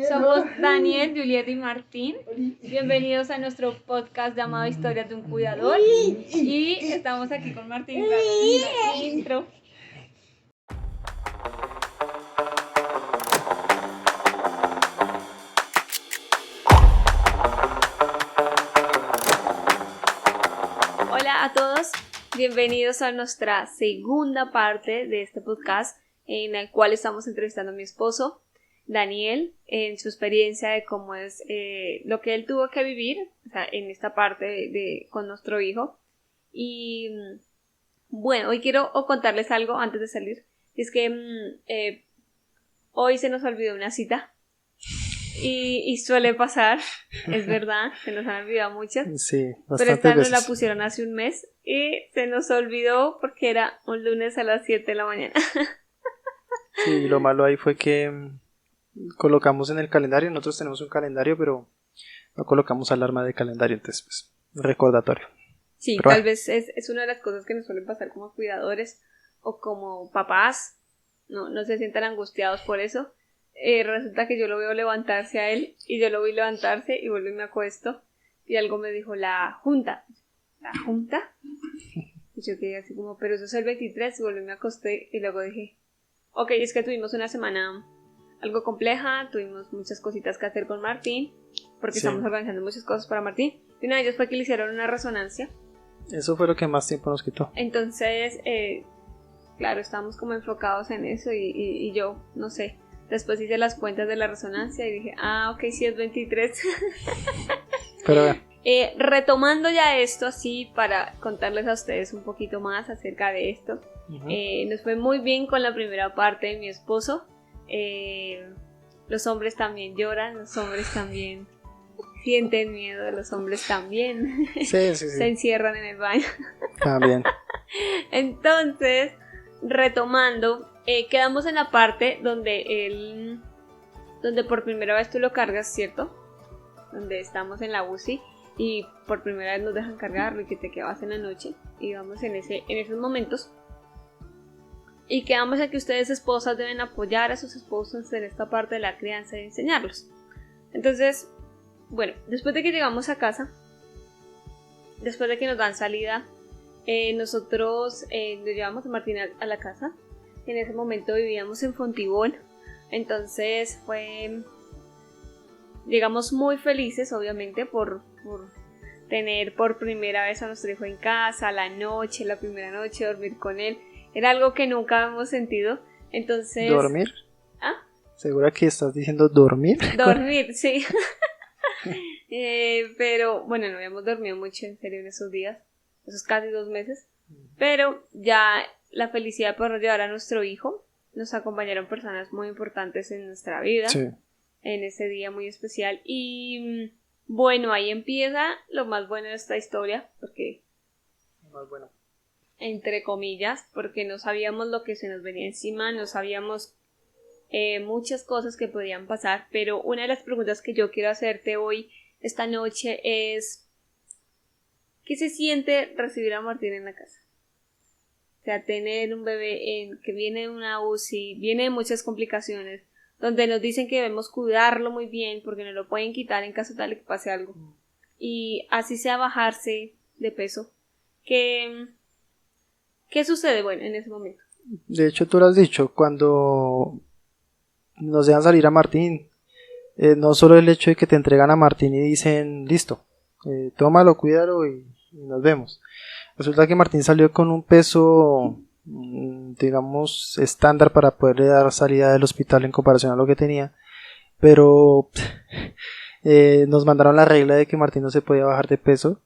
Somos Daniel, Julieta y Martín. Bienvenidos a nuestro podcast llamado Historias de un Cuidador. Y estamos aquí con Martín. La intro. Hola a todos, bienvenidos a nuestra segunda parte de este podcast en el cual estamos entrevistando a mi esposo Daniel en su experiencia de cómo es lo que él tuvo que vivir, o sea, en esta parte con nuestro hijo. Y bueno, hoy quiero contarles algo antes de salir. Es que hoy se nos olvidó una cita y suele pasar, es verdad, se nos han olvidado muchas. Sí, pero esta nos la veces. pusieron hace un mes y se nos olvidó porque era un lunes a las 7 de la mañana. Sí, lo malo ahí fue que colocamos en el calendario, nosotros tenemos un calendario, pero no colocamos alarma de calendario, entonces pues, recordatorio. Sí, pero tal vez es una de las cosas que nos suelen pasar como cuidadores o como papás, no se sientan angustiados por eso. Resulta que yo lo veo levantarse a él y yo lo vi levantarse y vuelvo y me acuesto y algo me dijo, ¿la junta? Y yo quedé así como, pero eso es el 23, y volví y me acosté y luego dije, ok, es que tuvimos una semana algo compleja, tuvimos muchas cositas que hacer con Martín, porque Sí. estamos organizando muchas cosas para Martín, y una de ellas fue que le hicieron una resonancia. Eso fue lo que más tiempo nos quitó. Entonces, claro, estábamos como enfocados en eso y yo, no sé, después hice las cuentas de la resonancia y dije, ok, sí es 23. Pero vean. Retomando ya esto así para contarles a ustedes un poquito más acerca de esto. Nos fue muy bien con la primera parte de mi esposo. Los hombres también lloran, los hombres también sienten miedo, los hombres también Sí. se encierran en el baño. También. Entonces, retomando, quedamos en la parte donde por primera vez tú lo cargas, ¿cierto? Donde estamos en la UCI y por primera vez nos dejan cargarlo y que te quedas en la noche, y vamos en esos momentos. Y quedamos en que ustedes, esposas, deben apoyar a sus esposos en esta parte de la crianza y enseñarlos. Entonces, bueno, después de que llegamos a casa, después de que nos dan salida, nosotros nos llevamos a Martín a la casa. En ese momento vivíamos en Fontibón. Entonces llegamos muy felices, obviamente, por tener por primera vez a nuestro hijo en casa, la primera noche, dormir con él. Era algo que nunca hemos sentido. Entonces, ¿Dormir? ¿Ah? ¿Segura que estás diciendo dormir? Dormir, sí. Pero bueno, no habíamos dormido mucho en serio en esos días, esos casi 2 meses. Pero ya la felicidad de poder llevar a nuestro hijo, nos acompañaron personas muy importantes en nuestra vida, Sí. en ese día muy especial. Y bueno, ahí empieza lo más bueno de esta historia, porque Más bueno. entre comillas, porque no sabíamos lo que se nos venía encima, no sabíamos muchas cosas que podían pasar, pero una de las preguntas que yo quiero hacerte hoy, esta noche, es ¿qué se siente recibir a Martín en la casa? O sea, tener un bebé que viene de una UCI, viene de muchas complicaciones, donde nos dicen que debemos cuidarlo muy bien porque nos lo pueden quitar en caso tal de que pase algo, y así sea bajarse de peso. ¿Qué sucede, bueno, en ese momento? De hecho, tú lo has dicho, cuando nos dejan salir a Martín, no solo el hecho de que te entregan a Martín y dicen, listo, tómalo, cuídalo y nos vemos. Resulta que Martín salió con un peso, digamos, estándar para poderle dar salida del hospital en comparación a lo que tenía, pero nos mandaron la regla de que Martín no se podía bajar de peso,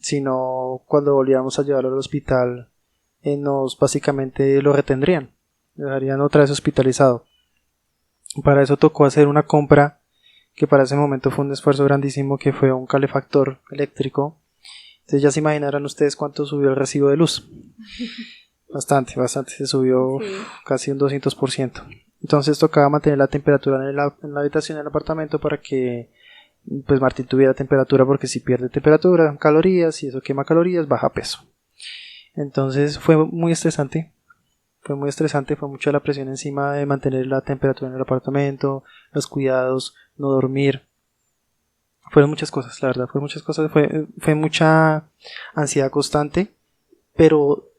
sino cuando volvíamos a llevarlo al hospital, básicamente lo retendrían, lo dejarían otra vez hospitalizado. Para eso tocó hacer una compra que para ese momento fue un esfuerzo grandísimo, que fue un calefactor eléctrico. Entonces ya se imaginarán ustedes cuánto subió el recibo de luz. Bastante, se subió casi un 200%. Entonces tocaba mantener la temperatura en la habitación del apartamento para que pues Martín tuviera temperatura, porque si pierde temperatura, calorías, y eso quema calorías, baja peso. Entonces fue muy estresante. Fue muy estresante, fue mucha la presión encima de mantener la temperatura en el apartamento, los cuidados, no dormir. Fueron muchas cosas, la verdad, fueron muchas cosas, fue mucha ansiedad constante, pero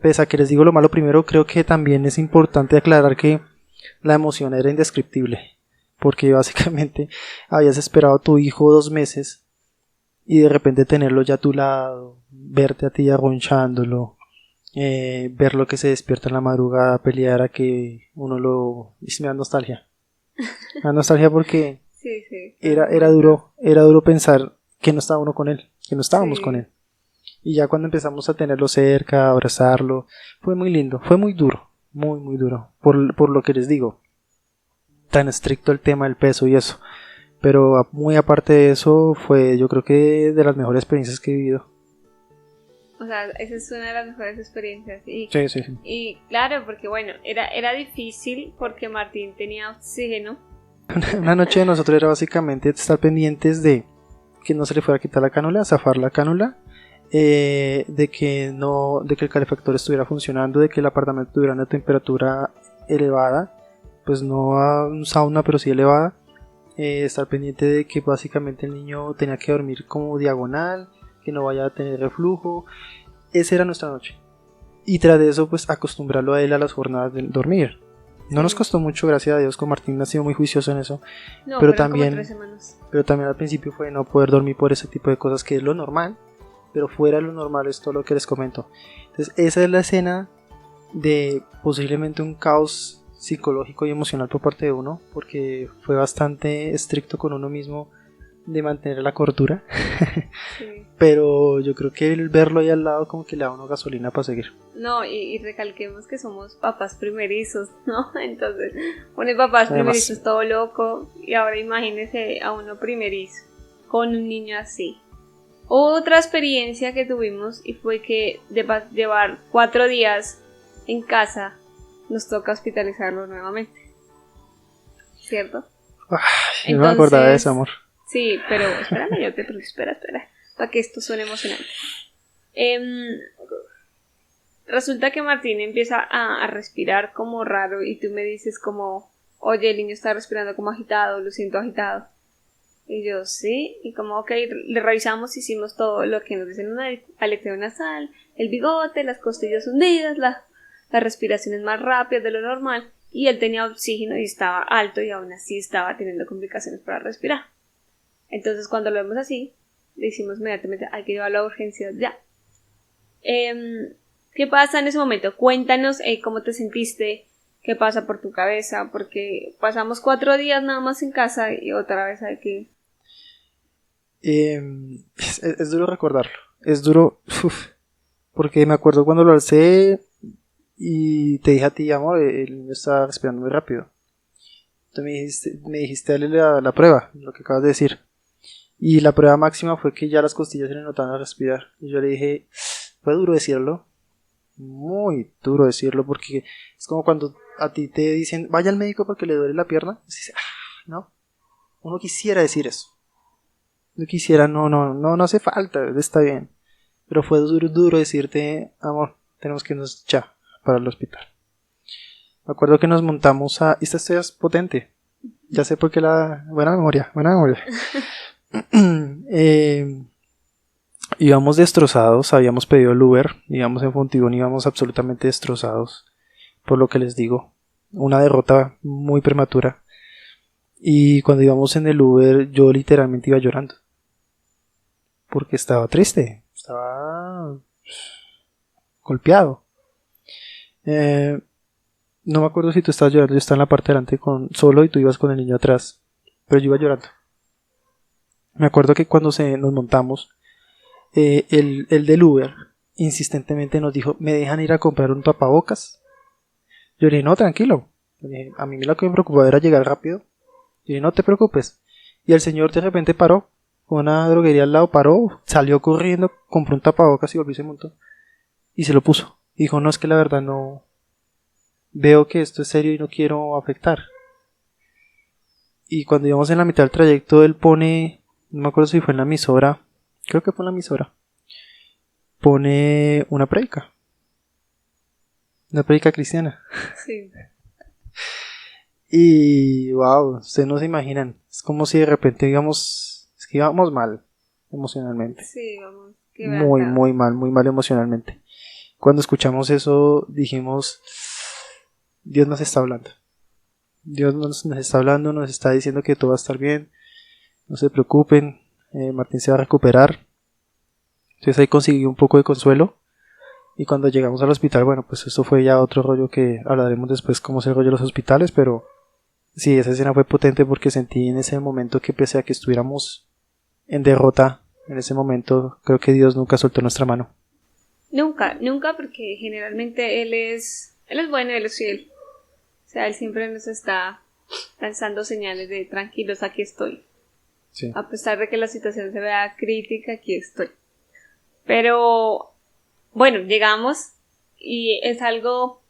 pese a que les digo lo malo primero, creo que también es importante aclarar que la emoción era indescriptible, porque básicamente habías esperado a tu hijo 2 meses y de repente tenerlo ya a tu lado, verte a ti arronchándolo, ver lo que se despierta en la madrugada, pelear a que uno lo... Y me da nostalgia. Me da nostalgia porque Sí. era duro pensar que no estaba uno con él, que no estábamos Sí. con él. Y ya cuando empezamos a tenerlo cerca, a abrazarlo, fue muy lindo, fue muy duro, muy duro, por lo que les digo, tan estricto el tema del peso y eso. Pero muy aparte de eso, fue yo creo que de las mejores experiencias que he vivido. O sea, esa es una de las mejores experiencias. Sí. Y claro, porque bueno, era difícil porque Martín tenía oxígeno. Una noche de nosotros era básicamente estar pendientes de que no se le fuera a quitar la cánula, zafar la cánula, de que el calefactor estuviera funcionando, de que el apartamento tuviera una temperatura elevada, pues no a un sauna, pero sí elevada. Estar pendiente de que básicamente el niño tenía que dormir como diagonal, que no vaya a tener reflujo. Esa era nuestra noche. Y tras de eso, pues acostumbrarlo a él a las jornadas de dormir. No nos costó mucho, gracias a Dios, con Martín ha sido muy juicioso en eso. No, pero fueron también, como 3 semanas. pero también al principio fue no poder dormir por ese tipo de cosas, que es lo normal, pero fuera de lo normal es todo lo que les comento. Entonces esa es la escena de posiblemente un caos psicológico y emocional por parte de uno, porque fue bastante estricto con uno mismo de mantener la cordura. Sí. Pero yo creo que el verlo ahí al lado como que le da a uno gasolina para seguir. No, y recalquemos que somos papás primerizos, ¿no? Entonces, uno es papás Además. primerizos todo loco, y ahora imagínese a uno primerizo con un niño así. Otra experiencia que tuvimos y fue que de llevar 4 días en casa, nos toca hospitalizarlo nuevamente, ¿cierto? Yo no me acordaba de eso, amor. Sí, pero espérame, espera, para que esto suene emocionante. Resulta que Martín empieza a respirar como raro y tú me dices como, oye, el niño está respirando como agitado, lo siento agitado. Y yo, sí, y como, ok, le revisamos, hicimos todo lo que nos dicen, una aleteado nasal, el bigote, las costillas hundidas, la respiración es más rápida de lo normal, y él tenía oxígeno y estaba alto y aún así estaba teniendo complicaciones para respirar. Entonces cuando lo vemos así, le hicimos inmediatamente, hay que llevarlo a urgencias ya. ¿Qué pasa en ese momento? Cuéntanos cómo te sentiste, qué pasa por tu cabeza, porque pasamos 4 días nada más en casa y otra vez hay que... Es duro recordarlo, es duro, porque me acuerdo cuando lo alcé y te dije a ti, amor, el niño estaba respirando muy rápido. Tú me dijiste dale la prueba, lo que acabas de decir. Y la prueba máxima fue que ya las costillas se le notaban a respirar. Y yo le dije, fue duro decirlo, muy duro decirlo, porque es como cuando a ti te dicen, vaya al médico porque le duele la pierna. Y dices, no, uno quisiera decir eso. Yo quisiera, no hace falta, está bien. Pero fue duro decirte, amor, tenemos que irnos ya para el hospital. Me acuerdo que nos montamos a... Esta historia es potente. Ya sé por qué la... Buena memoria. Íbamos destrozados, habíamos pedido el Uber, íbamos en Fontibón, íbamos absolutamente destrozados. Por lo que les digo, una derrota muy prematura. Y cuando íbamos en el Uber, yo literalmente iba llorando. Porque estaba triste, estaba golpeado. No me acuerdo si tú estabas llorando, yo estaba en la parte de delante solo y tú ibas con el niño atrás. Pero yo iba llorando. Me acuerdo que cuando nos montamos, el del Uber insistentemente nos dijo, ¿me dejan ir a comprar un tapabocas? Yo le dije, no, tranquilo. A mí lo que me preocupaba era llegar rápido. Yo le dije, no te preocupes. Y el señor de repente paró. Una droguería al lado, paró, salió corriendo, compró un tapabocas y volvió y se montó. Y se lo puso. Y dijo, no, es que la verdad no... Veo que esto es serio y no quiero afectar. Y cuando íbamos en la mitad del trayecto, él pone... No me acuerdo si fue en la emisora. Creo que fue en la emisora. Pone una prédica. Una prédica cristiana. Sí. Y wow, ustedes no se imaginan. Es como si de repente digamos, es que íbamos mal emocionalmente. Sí, vamos. Muy mal emocionalmente. Cuando escuchamos eso dijimos, Dios nos está hablando. Dios nos está hablando, nos está diciendo que todo va a estar bien. No se preocupen, Martín se va a recuperar. Entonces ahí conseguí un poco de consuelo. Y cuando llegamos al hospital, bueno, pues eso fue ya otro rollo que hablaremos después cómo es el rollo de los hospitales, pero sí, esa escena fue potente porque sentí en ese momento que pese a que estuviéramos en derrota, en ese momento creo que Dios nunca soltó nuestra mano. Nunca, porque generalmente él es bueno, él es fiel. O sea, él siempre nos está lanzando señales de tranquilos, aquí estoy. Sí. A pesar de que la situación se vea crítica, aquí estoy. Pero, bueno, llegamos y es algo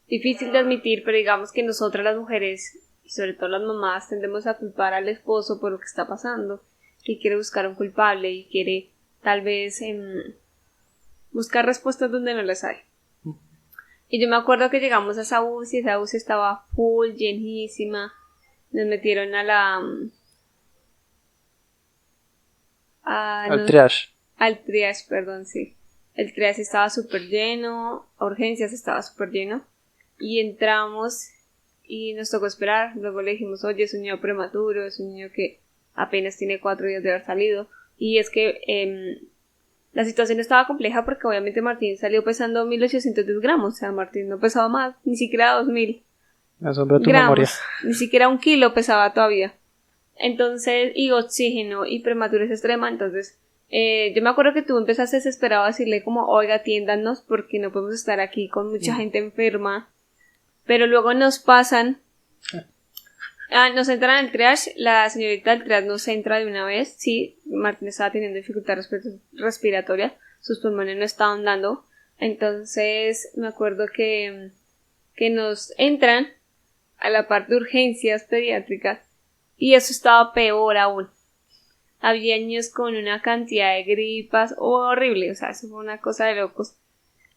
difícil de admitir, pero digamos que nosotras las mujeres, y sobre todo las mamás, tendemos a culpar al esposo por lo que está pasando. Y quiere buscar un culpable y quiere tal vez buscar respuestas donde no las hay. Y yo me acuerdo que llegamos a esa UCI estaba full, llenísima. Nos metieron al triage. Al triage, perdón, sí. El triage estaba súper lleno, a urgencias estaba súper lleno. Y entramos y nos tocó esperar. Luego le dijimos, oye, es un niño prematuro, es un niño que apenas tiene 4 días de haber salido. Y es que la situación estaba compleja porque obviamente Martín salió pesando 1810 gramos. O sea, Martín no pesaba más, ni siquiera 2000 Asombra tu gramos. memoria. Ni siquiera 1 kilo pesaba todavía. Entonces, y oxígeno y prematurez extrema. Entonces, yo me acuerdo que tú empezaste desesperado a decirle como, oiga, atiéndanos porque no podemos estar aquí con mucha gente enferma. Pero luego nos pasan... nos entran al triage, la señorita del triage nos entra de una vez, sí, Martín estaba teniendo dificultad respiratoria, sus pulmones no estaban dando, entonces me acuerdo que nos entran a la parte de urgencias pediátricas y eso estaba peor aún. Había niños con una cantidad de gripas horrible, o sea, eso fue una cosa de locos.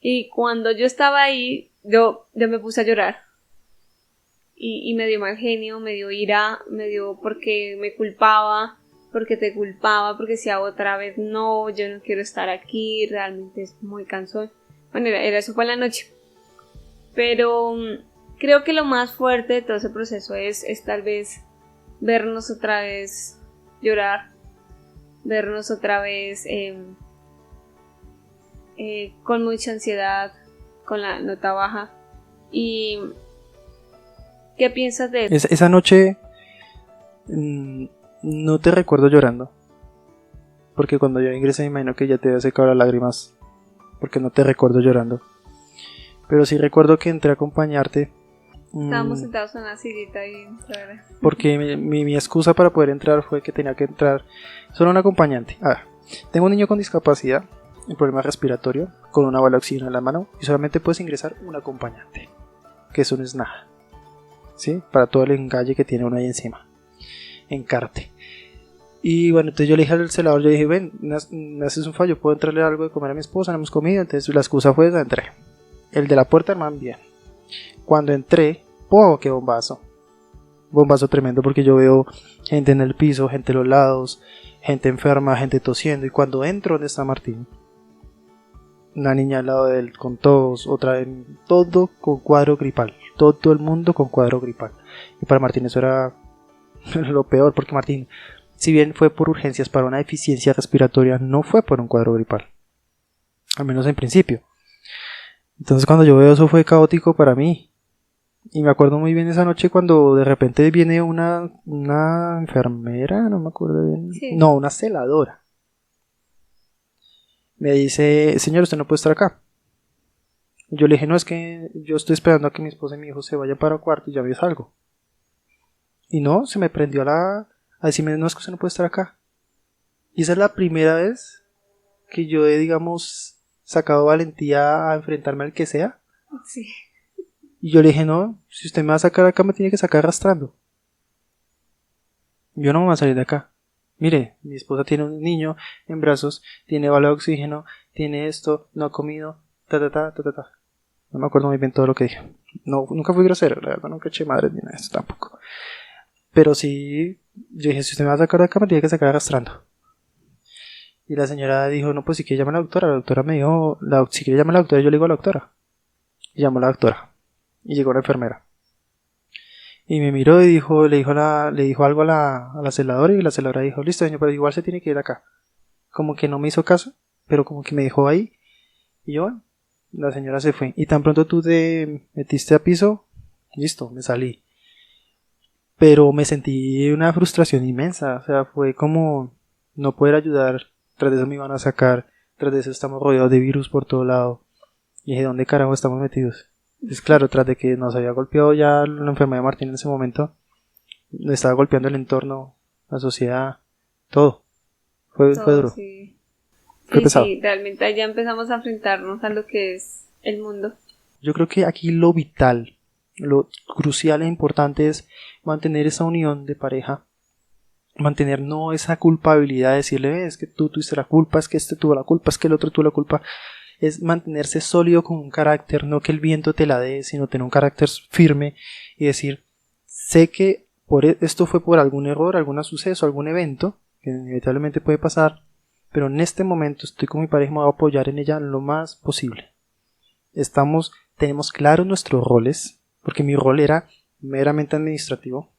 Y cuando yo estaba ahí, yo me puse a llorar. Y me dio mal genio, me dio ira, me dio porque me culpaba, porque te culpaba, porque si hago otra vez no, yo no quiero estar aquí, realmente es muy cansón. Bueno, eso fue en la noche. Pero creo que lo más fuerte de todo ese proceso es tal vez vernos otra vez llorar, vernos otra vez con mucha ansiedad, con la nota baja. Y ¿qué piensas de eso? Esa noche no te recuerdo llorando. Porque cuando yo ingresé me imagino que ya te había secado las lágrimas. Porque no te recuerdo llorando. Pero sí recuerdo que entré a acompañarte. Estábamos sentados en una sillita y... Porque mi excusa para poder entrar fue que tenía que entrar solo un acompañante. A ver, tengo un niño con discapacidad, un problema respiratorio, con una bola de oxígeno en la mano. Y solamente puedes ingresar un acompañante. Que eso no es nada. ¿Sí? Para todo el engalle que tiene uno ahí encima. Encarte. Y bueno, entonces yo le dije al celador, yo dije, ven, me haces un fallo, puedo entrarle algo de comer a mi esposa, no hemos comido. Entonces la excusa fue esa, entré. El de la puerta, hermano, bien. Cuando entré, ¡oh, qué bombazo! Bombazo tremendo porque yo veo gente en el piso, gente a los lados, gente enferma, gente tosiendo. Y cuando entro donde está Martín, una niña al lado de él con tos, otra vez, todo con cuadro gripal. Todo el mundo con cuadro gripal. Y para Martín eso era lo peor, porque Martín, si bien fue por urgencias para una deficiencia respiratoria, no fue por un cuadro gripal. Al menos en principio. Entonces cuando yo veo eso fue caótico para mí. Y me acuerdo muy bien esa noche cuando de repente viene una enfermera, no me acuerdo bien. Sí. No, una celadora. Me dice, señor, usted no puede estar acá. Yo le dije, no, es que yo estoy esperando a que mi esposa y mi hijo se vayan para el cuarto y ya me salgo. Y no, se me prendió a decirme, no, es que usted no puede estar acá. Y esa es la primera vez que yo he, digamos, sacado valentía a enfrentarme al que sea. Sí. Y yo le dije, no, si usted me va a sacar acá, me tiene que sacar arrastrando. Yo no me voy a salir de acá. Mire, mi esposa tiene un niño en brazos, tiene bola de oxígeno, tiene esto, no ha comido, ta. No me acuerdo muy bien todo lo que dije. No, nunca fui grosero, la verdad, nunca eché madres ni nada de eso tampoco. Pero sí, yo dije, si usted me va a sacar de acá, me tiene que sacar arrastrando. Y la señora dijo, no, pues si quiere llamar a la doctora. La doctora me dijo, si quiere llamar a la doctora, yo le digo a la doctora. Y llamó a la doctora. Y llegó la enfermera. Y me miró y le dijo algo a la celadora, y la celadora dijo, listo señor, pero igual se tiene que ir acá. Como que no me hizo caso, pero como que me dejó ahí. Y yo, bueno, la señora se fue. Y tan pronto tú te metiste a piso, listo, me salí. Pero me sentí una frustración inmensa. O sea, fue como no poder ayudar. Tras de eso me iban a sacar. Tras de eso estamos rodeados de virus por todo lado. Y dije, ¿dónde carajo estamos metidos? Pues claro, tras de que nos había golpeado ya la enfermedad de Martín en ese momento, le estaba golpeando el entorno, la sociedad, todo. Fue duro. Sí. Fue pesado. Sí, realmente ya empezamos a enfrentarnos a lo que es el mundo. Yo creo que aquí lo vital, lo crucial e importante es mantener esa unión de pareja. Mantener no esa culpabilidad de decirle, es que tú tuviste la culpa, es que este tuvo la culpa, es que el otro tuvo la culpa. Es mantenerse sólido con un carácter, no que el viento te la dé, sino tener un carácter firme y decir, sé que esto fue por algún error, algún suceso, algún evento, que inevitablemente puede pasar, pero en este momento estoy con mi pareja y me voy a apoyar en ella lo más posible. Tenemos claros nuestros roles, porque mi rol era meramente administrativo.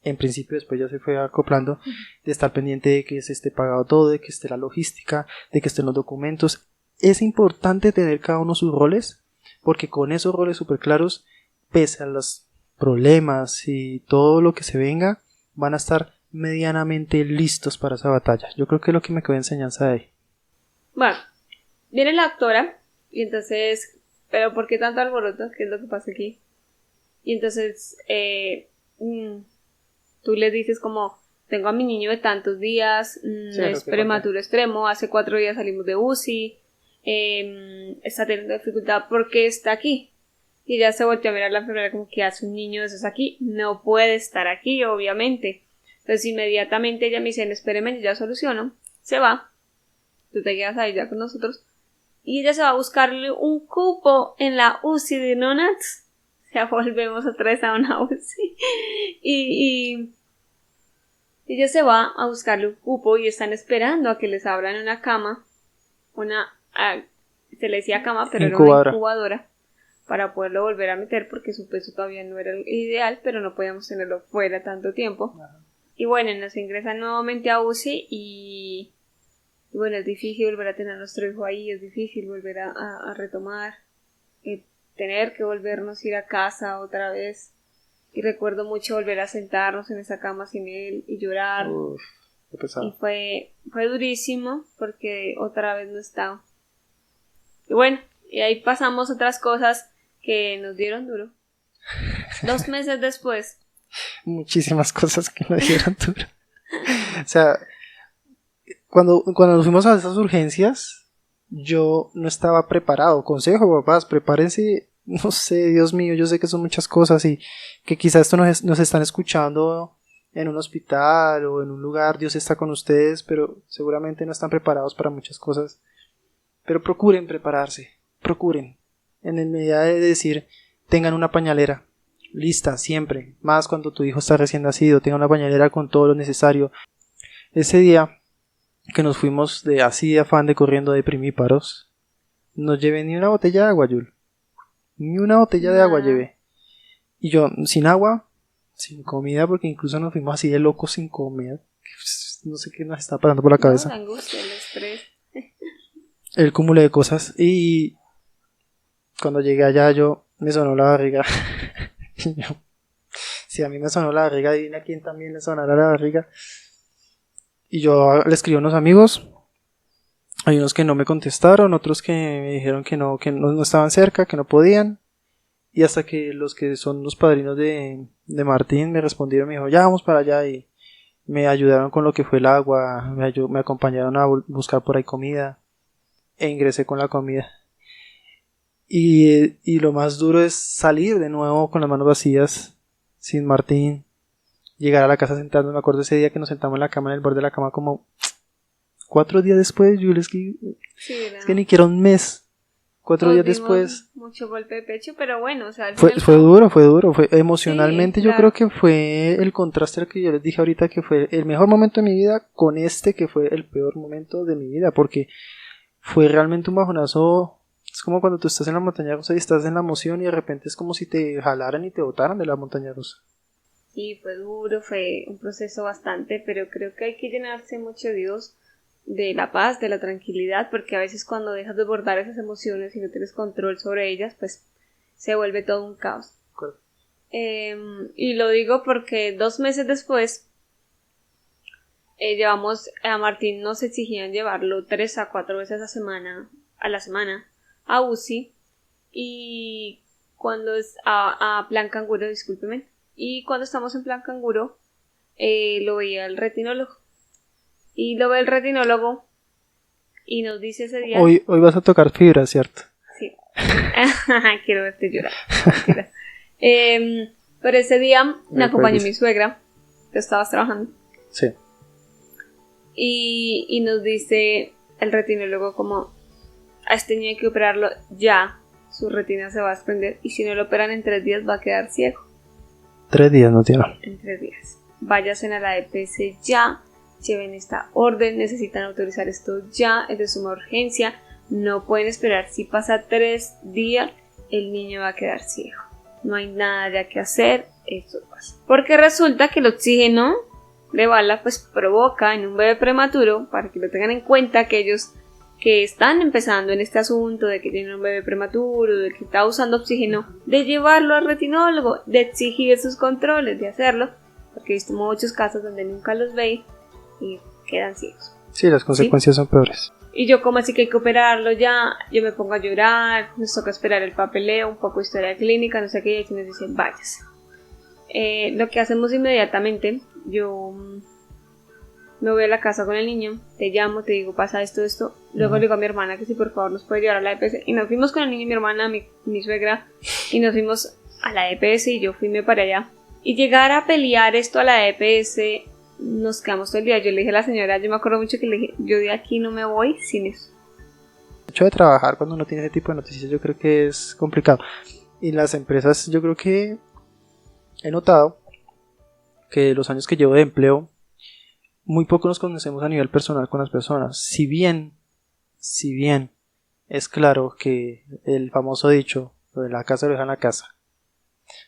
En principio, después ya se fue acoplando, de estar pendiente de que se esté pagado todo, de que esté la logística, de que estén los documentos. Es importante tener cada uno sus roles, porque con esos roles súper claros, pese a los problemas y todo lo que se venga, van a estar medianamente listos para esa batalla. Yo creo que es lo que me quedó de enseñanza de ahí. Bueno, viene la doctora, y entonces, ¿pero por qué tanto alboroto? ¿Qué es lo que pasa aquí? Y entonces, tú le dices como, tengo a mi niño de tantos días, es prematuro extremo, hace 4 días salimos de UCI, está teniendo dificultad porque está aquí. Y ella se volteó a mirar a la enfermera como, ¿qué hace un niño de esos aquí? No puede estar aquí, obviamente. Entonces inmediatamente ella me dice, espéreme, yo ya soluciono. Se va, tú te quedas ahí ya con nosotros, y ella se va a buscarle un cupo en la UCI de neonatos. O sea, volvemos otra vez a una UCI. Y ella se va a buscarle un cupo y están esperando a que les abran una cama, se le decía cama, pero era una incubadora, para poderlo volver a meter porque su peso todavía no era el ideal, pero no podíamos tenerlo fuera tanto tiempo. Ajá. Y bueno, nos ingresan nuevamente a UCI y bueno, es difícil volver a tener a nuestro hijo ahí, es difícil volver a retomar, tener que volvernos a ir a casa otra vez. Y recuerdo mucho volver a sentarnos en esa cama sin él y llorar. Qué pesado. Y fue durísimo porque otra vez no estaba. Y bueno, y ahí pasamos otras cosas que nos dieron duro. 2 meses después. Muchísimas cosas que nos dieron duro. O sea, cuando nos fuimos a esas urgencias, yo no estaba preparado. Consejo, papás, prepárense. No sé, Dios mío, yo sé que son muchas cosas y que quizás esto nos están escuchando en un hospital o en un lugar, Dios está con ustedes, pero seguramente no están preparados para muchas cosas. Pero procuren prepararse, procuren. En la medida de decir, tengan una pañalera lista siempre, más cuando tu hijo está recién nacido, tengan una pañalera con todo lo necesario. Ese día que nos fuimos así de afán de corriendo de primíparos, no llevé ni una botella de agua, Yul. Ni una botella de agua llevé. Y yo, sin agua, sin comida, porque incluso nos fuimos así de locos sin comida. No sé qué nos está pasando por la cabeza. La angustia, el estrés. El cúmulo de cosas. Y cuando llegué allá, me sonó la barriga. Y yo, si a mí me sonó la barriga, adivina a quién también le sonará la barriga. Y yo le escribí a unos amigos. Hay unos que no me contestaron, otros que me dijeron que no estaban cerca, que no podían. Y hasta que los que son los padrinos de Martín me respondieron, me dijo, ya vamos para allá, y me ayudaron con lo que fue el agua, me acompañaron a buscar por ahí comida, e ingresé con la comida. Y lo más duro es salir de nuevo con las manos vacías, sin Martín, llegar a la casa sentando. Me acuerdo ese día que nos sentamos en la cama, en el borde de la cama, como 4 días después, Jules, es que ni quiera un mes. 4 Todos días dimos después. mucho golpe de pecho, pero bueno, o sea, al Fue, final fue duro, fue emocionalmente. Sí, Yo claro. creo que fue el contraste al que yo les dije ahorita, que fue el mejor momento de mi vida con este que fue el peor momento de mi vida, porque fue realmente un bajonazo. Es como cuando tú estás en la montaña rusa y estás en la emoción y de repente es como si te jalaran y te botaran de la montaña rusa. Sí, fue duro, fue un proceso bastante, pero creo que hay que llenarse mucho de Dios, de la paz, de la tranquilidad, porque a veces cuando dejas de bordar esas emociones y no tienes control sobre ellas, pues se vuelve todo un caos. Claro. Y lo digo porque 2 meses después llevamos a Martín, nos exigían llevarlo 3 a 4 veces a la semana a UCI y cuando es a plan canguro, discúlpeme, y cuando estamos en plan canguro lo veía el retinólogo y lo ve el retinólogo y nos dice ese día, Hoy vas a tocar fibra, ¿cierto? sí, quiero verte llorar, mentira. Pero ese día me acompañó mi suegra, tú estabas trabajando. Sí. Y nos dice el retinólogo como a este niño hay que operarlo ya, su retina se va a desprender y si no lo operan en 3 días va a quedar ciego. 3 días no tiene. En 3 días. Váyanse a la EPS ya, lleven esta orden, necesitan autorizar esto ya, es de suma urgencia, no pueden esperar, si pasa 3 días el niño va a quedar ciego. No hay nada ya que hacer, esto pasa. Porque resulta que el oxígeno de bala pues provoca en un bebé prematuro, para que lo tengan en cuenta aquellos que están empezando en este asunto de que tienen un bebé prematuro, de que está usando oxígeno, de llevarlo al retinólogo, de exigir sus controles, de hacerlo, porque he visto muchos casos donde nunca los veis y quedan ciegos. Sí, las consecuencias son peores. Y yo como así que hay que operarlo ya, yo me pongo a llorar, nos toca esperar el papeleo, un poco de historia clínica, no sé qué, y nos dicen váyase. Lo que hacemos inmediatamente, yo me voy a la casa con el niño, te llamo, te digo pasa esto, luego le digo a mi hermana que si por favor nos puede llevar a la EPS, y nos fuimos con el niño y mi hermana, mi suegra, y nos fuimos a la EPS y yo fuime para allá. Y llegar a pelear esto a la EPS, nos quedamos todo el día. Yo le dije a la señora, yo me acuerdo mucho que le dije, yo de aquí no me voy sin eso. El hecho de trabajar cuando uno tiene ese tipo de noticias yo creo que es complicado. Y las empresas, yo creo que he notado que los años que llevo de empleo, muy poco nos conocemos a nivel personal con las personas. Si bien es claro que el famoso dicho, lo de la casa lo deja en la casa,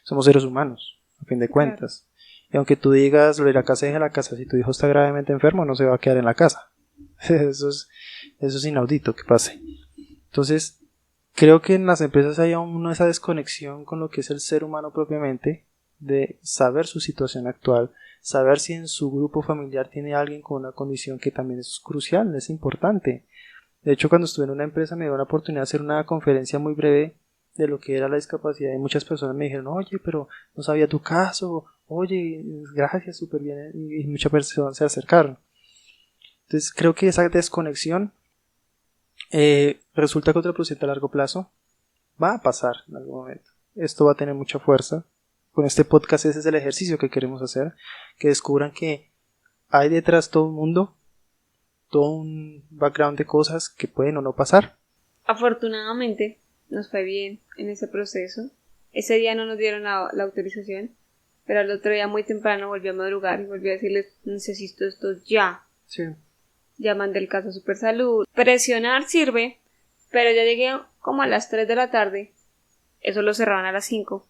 somos seres humanos, a fin de cuentas. Y aunque tú digas lo de la casa deja la casa, si tu hijo está gravemente enfermo no se va a quedar en la casa. Eso es inaudito que pase. Entonces, creo que en las empresas hay aún esa desconexión con lo que es el ser humano propiamente, de saber su situación actual, saber si en su grupo familiar tiene alguien con una condición que también es crucial, es importante. De hecho, cuando estuve en una empresa me dio la oportunidad de hacer una conferencia muy breve de lo que era la discapacidad y muchas personas me dijeron, oye, pero no sabía tu caso, oye, gracias, súper bien, y muchas personas se acercaron. Entonces creo que esa desconexión resulta contraproducente a largo plazo. Va a pasar en algún momento. Esto va a tener mucha fuerza. Con este podcast ese es el ejercicio que queremos hacer, que descubran que hay detrás todo un mundo, todo un background de cosas que pueden o no pasar. Afortunadamente nos fue bien en ese proceso. Ese día no nos dieron la autorización, pero al otro día muy temprano volví a madrugar y volví a decirles necesito esto ya. Sí. Ya mandé el caso a Supersalud. Presionar sirve, pero ya llegué como a las 3 de la tarde. Eso lo cerraban a las 5.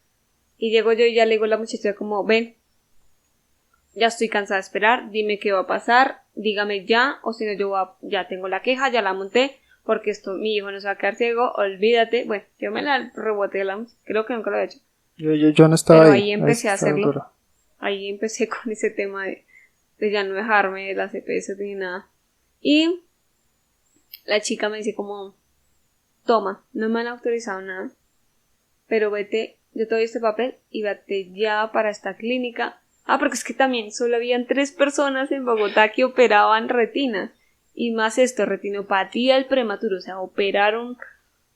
Y llego yo y ya le digo a la muchacha como, ven, ya estoy cansada de esperar, dime qué va a pasar, dígame ya, o si no ya tengo la queja, ya la monté, porque mi hijo no se va a quedar ciego, olvídate. Bueno, yo me la reboté, creo que nunca lo he hecho. Yo no estaba pero ahí. Ahí empecé a hacerlo. Duro. Ahí empecé con ese tema de ya no dejarme de las EPS ni nada. Y la chica me dice como, toma, no me han autorizado nada, pero vete, yo te doy este papel y vete ya para esta clínica. Porque es que también solo habían 3 personas en Bogotá que operaban retinas. Y más esto, retinopatía del prematuro, o sea, operaron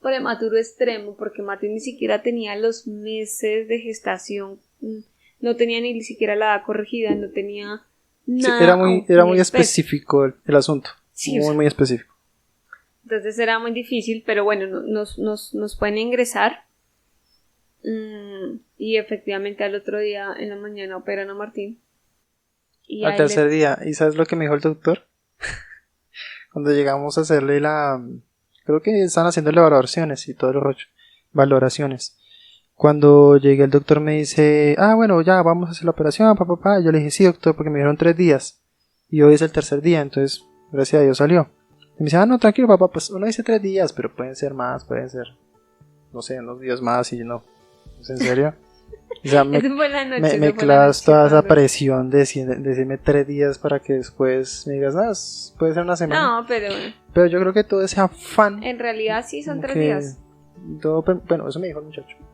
prematuro extremo, porque Martín ni siquiera tenía los meses de gestación, no tenía ni siquiera la edad corregida, no tenía nada. Sí, era muy específico el asunto. Sí, muy específico. Entonces era muy difícil, pero bueno, nos pueden ingresar. Y efectivamente al otro día en la mañana operan a Martín. Y Al tercer día. ¿Y sabes lo que me dijo el doctor? Cuando llegamos a hacerle creo que están haciéndole valoraciones y todo el rollo. Valoraciones. Cuando llegué el doctor me dice, bueno, ya vamos a hacer la operación, papá. Yo le dije, sí, doctor, porque me dijeron 3 días. Y hoy es el tercer día, entonces, gracias a Dios salió. Y me dice, no, tranquilo, papá, pues uno dice 3 días, pero pueden ser más, pueden ser, no sé, unos días más y no. ¿Es en serio? O sea, me clavas toda esa presión de decirme 3 días para que después me digas, puede ser una semana. No, pero yo creo que todo ese afán. En realidad sí son 3 días. Bueno, eso me dijo el muchacho. No.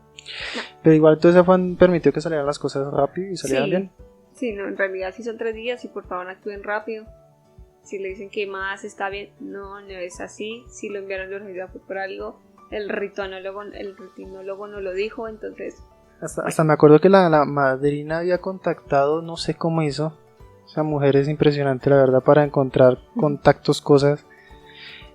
Pero igual todo ese afán permitió que salieran las cosas rápido y salieran bien. Sí, no, en realidad sí son 3 días y por favor actúen rápido. Si le dicen que más está bien, no es así. Si lo enviaron de urgencia fue por algo. El ritonólogo no lo dijo, entonces... Hasta me acuerdo que la madrina había contactado, no sé cómo hizo. Esa mujer es impresionante, la verdad, para encontrar contactos, cosas.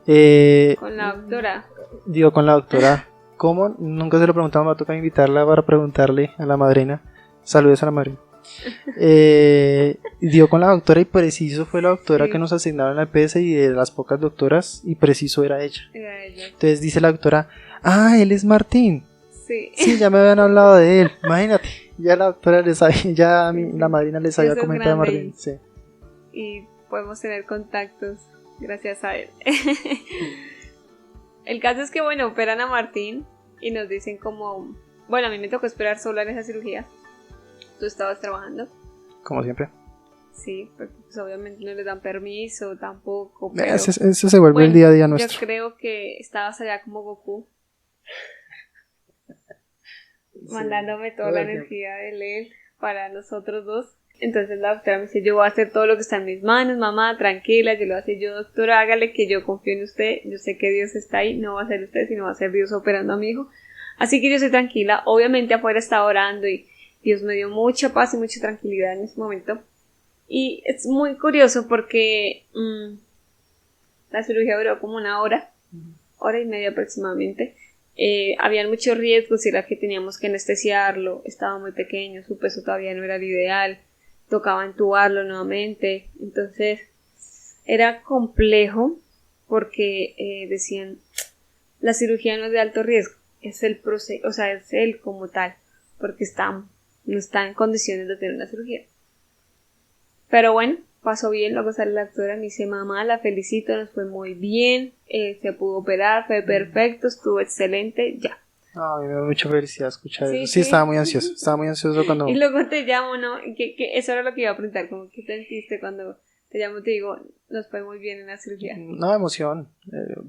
Con la doctora. Digo, con la doctora. ¿Cómo? Nunca se lo preguntamos, me va a tocar invitarla para preguntarle a la madrina. Saludos a la madrina. Dio con la doctora y preciso fue la doctora que nos asignaron al PS y de las pocas doctoras y preciso era ella. Entonces dice la doctora, él es Martín. Sí, ya me habían hablado de él. Imagínate, ya la doctora les había, la madrina les había comentado de Martín. Sí. Y podemos tener contactos gracias a él. El caso es que bueno, operan a Martín y nos dicen como, bueno, a mí me tocó esperar sola en esa cirugía. ¿Tú estabas trabajando? Como siempre. Sí, porque pues obviamente no les dan permiso tampoco. Pero, eso se vuelve el día a día nuestro. Yo creo que estabas allá como Goku. Mandándome toda la energía de él para nosotros dos. Entonces la doctora me dice, yo voy a hacer todo lo que está en mis manos, mamá, tranquila, yo lo voy a hacer yo, doctora, hágale que yo confío en usted, yo sé que Dios está ahí, no va a ser usted, sino va a ser Dios operando a mi hijo. Así que yo estoy tranquila, obviamente afuera estaba orando y Dios me dio mucha paz y mucha tranquilidad en ese momento. Y es muy curioso porque la cirugía duró como 1 hora, 1 hora y media aproximadamente. Habían muchos riesgos, era que teníamos que anestesiarlo, estaba muy pequeño, su peso todavía no era el ideal, tocaba entubarlo nuevamente, entonces era complejo porque decían, la cirugía no es de alto riesgo, es el proceso, o sea, es él como tal, porque no está en condiciones de tener una cirugía. Pero bueno, pasó bien, luego sale la doctora, me dice, mamá, la felicito, nos fue muy bien, se pudo operar, fue perfecto, estuvo excelente, ya. Me da mucha felicidad escuchar eso. Sí, estaba muy ansioso cuando... Y luego te llamo, ¿no? Que eso era lo que iba a preguntar, como ¿qué sentiste cuando te llamo? Te digo, nos fue muy bien en la cirugía. No, emoción.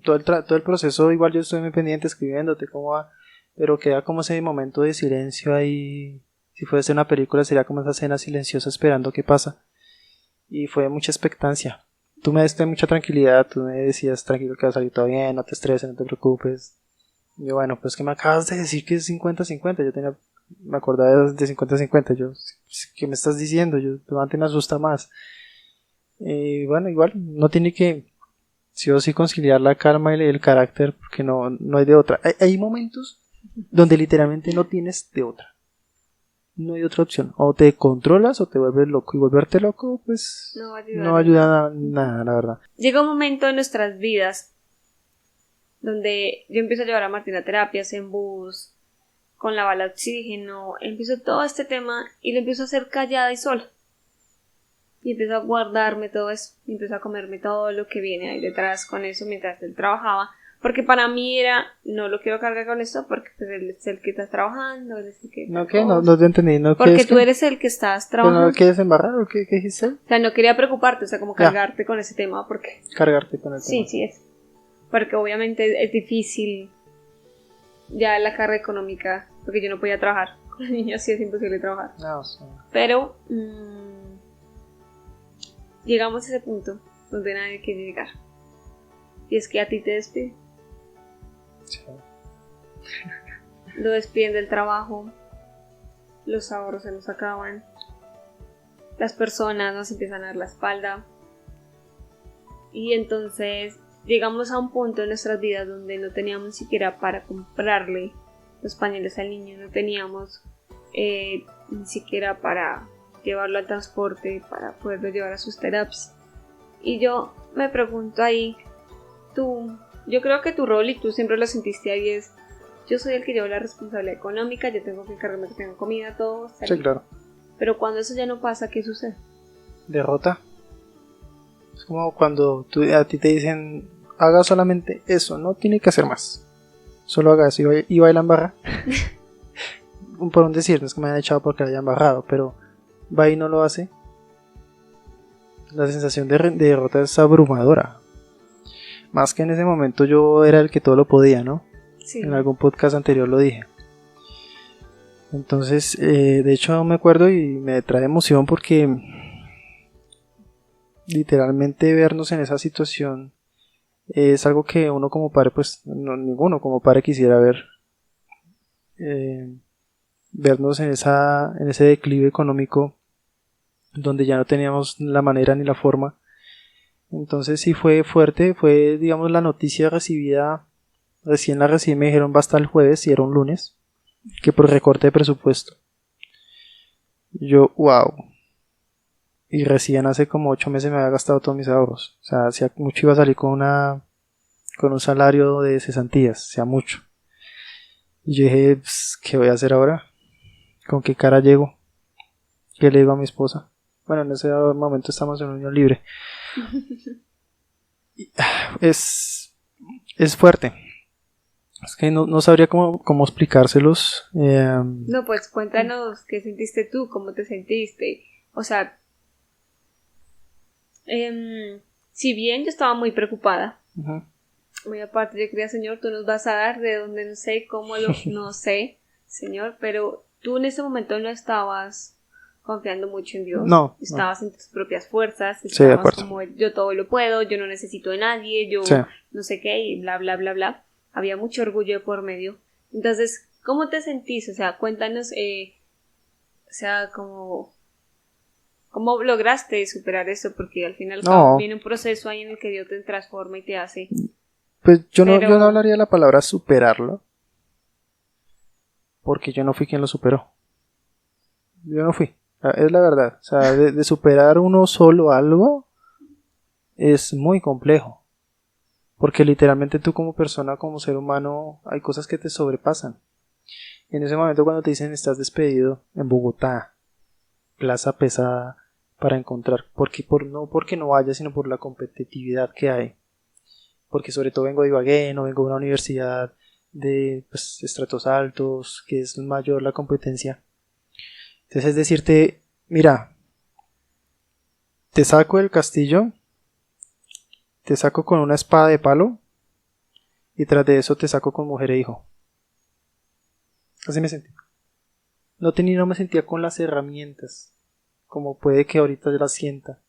Todo el proceso, igual yo estoy muy pendiente escribiéndote cómo va, pero queda como ese momento de silencio ahí. Si fuese una película sería como esa escena silenciosa esperando qué pasa. Y fue mucha expectancia. Tú me diste mucha tranquilidad, tú me decías tranquilo que va a salir todo bien, no te estreses, no te preocupes. Y yo, bueno, pues que me acabas de decir que es 50-50, me acordaba de 50-50, yo, ¿qué me estás diciendo? Antes me asusta más. Y bueno, igual, no tiene que sí o sí conciliar la calma y el carácter, porque no hay de otra. Hay momentos donde literalmente no tienes de otra. No hay otra opción. O te controlas o te vuelves loco. Y volverte loco, pues no ayuda a nada, la verdad. Llega un momento en nuestras vidas donde yo empiezo a llevar a Martín a terapias en bus, con la bala de oxígeno, empiezo todo este tema y lo empiezo a hacer callada y sola. Y empiezo a guardarme todo eso, y empiezo a comerme todo lo que viene ahí detrás con eso mientras él trabajaba. Porque para mí era, no lo quiero cargar con esto porque pues él es el que está trabajando, él es el que... No, ¿qué? No te entendí. No, porque tú eres el que estás trabajando. ¿No quieres embarrar o qué dijiste? O sea, no quería preocuparte, o sea, como cargarte con ese tema porque... Cargarte con el tema. Sí es. Porque obviamente es difícil ya la carga económica, porque yo no podía trabajar. Con los niños sí es imposible trabajar. No, sí. Pero llegamos a ese punto donde nadie quiere llegar. Y es que a ti te despiden. Sí. Lo despiden del trabajo, los ahorros se nos acaban, las personas nos empiezan a dar la espalda y entonces llegamos a un punto en nuestras vidas donde no teníamos ni siquiera para comprarle los pañales al niño, no teníamos ni siquiera para llevarlo al transporte, para poderlo llevar a sus terapias. Y yo me pregunto ahí, yo creo que tu rol, y tú siempre lo sentiste ahí, es: yo soy el que lleva la responsabilidad económica, yo tengo que encargarme que tenga comida, todo. Sí, claro. Pero cuando eso ya no pasa, ¿qué sucede? Derrota. Es como cuando a ti te dicen: haga solamente eso, no tiene que hacer más. Solo haga eso y baila en barra. Por un decir, no es que me hayan echado porque le hayan barrado, pero va y no lo hace. La sensación de derrota es abrumadora. Más que en ese momento yo era el que todo lo podía, ¿no? Sí. En algún podcast anterior lo dije. Entonces, de hecho me acuerdo y me trae emoción porque literalmente vernos en esa situación es algo que uno como padre, pues ninguno como padre quisiera ver. Vernos en ese declive económico donde ya no teníamos la manera ni la forma. Entonces sí fue fuerte, fue, digamos, la noticia recibida, recién la recibí, me dijeron va hasta el jueves y era un lunes, que por recorte de presupuesto. Yo, wow. Y recién hace como 8 meses me había gastado todos mis ahorros. O sea, hacía mucho iba a salir con un salario de cesantías, o sea, mucho. Y yo dije, pues, ¿qué voy a hacer ahora? ¿Con qué cara llego? ¿Qué le digo a mi esposa? Bueno, en ese momento estamos en unión libre. Es fuerte. Es que no sabría cómo explicárselos. No, pues cuéntanos qué sentiste tú, cómo te sentiste. O sea, si bien yo estaba muy preocupada, uh-huh. Muy aparte, yo creía: Señor, tú nos vas a dar de donde no sé, cómo no sé, Señor, pero tú en ese momento no estabas confiando mucho en Dios. No. Estabas en tus propias fuerzas, Sí, de estabas acuerdo. como: yo todo lo puedo, yo no necesito de nadie, yo sí. No sé qué, y bla, bla, bla, bla. Había mucho orgullo de por medio. Entonces, ¿cómo te sentís? O sea, cuéntanos, o sea, ¿cómo lograste superar eso? Porque al final viene un proceso ahí en el que Dios te transforma y te hace. Pues yo no hablaría de la palabra superarlo, porque yo no fui quien lo superó. Yo no fui. Es la verdad. O sea, de superar uno solo algo es muy complejo. Porque literalmente tú como persona, como ser humano, hay cosas que te sobrepasan. Y en ese momento cuando te dicen estás despedido en Bogotá, plaza pesada para encontrar, no porque no vaya, sino por la competitividad que hay. Porque sobre todo vengo de Ibagué, no vengo de una universidad de estratos altos, que es mayor la competencia. Entonces es decirte, mira, te saco del castillo, te saco con una espada de palo y tras de eso te saco con mujer e hijo. Así me sentí. No me sentía con las herramientas, como puede que ahorita las sienta.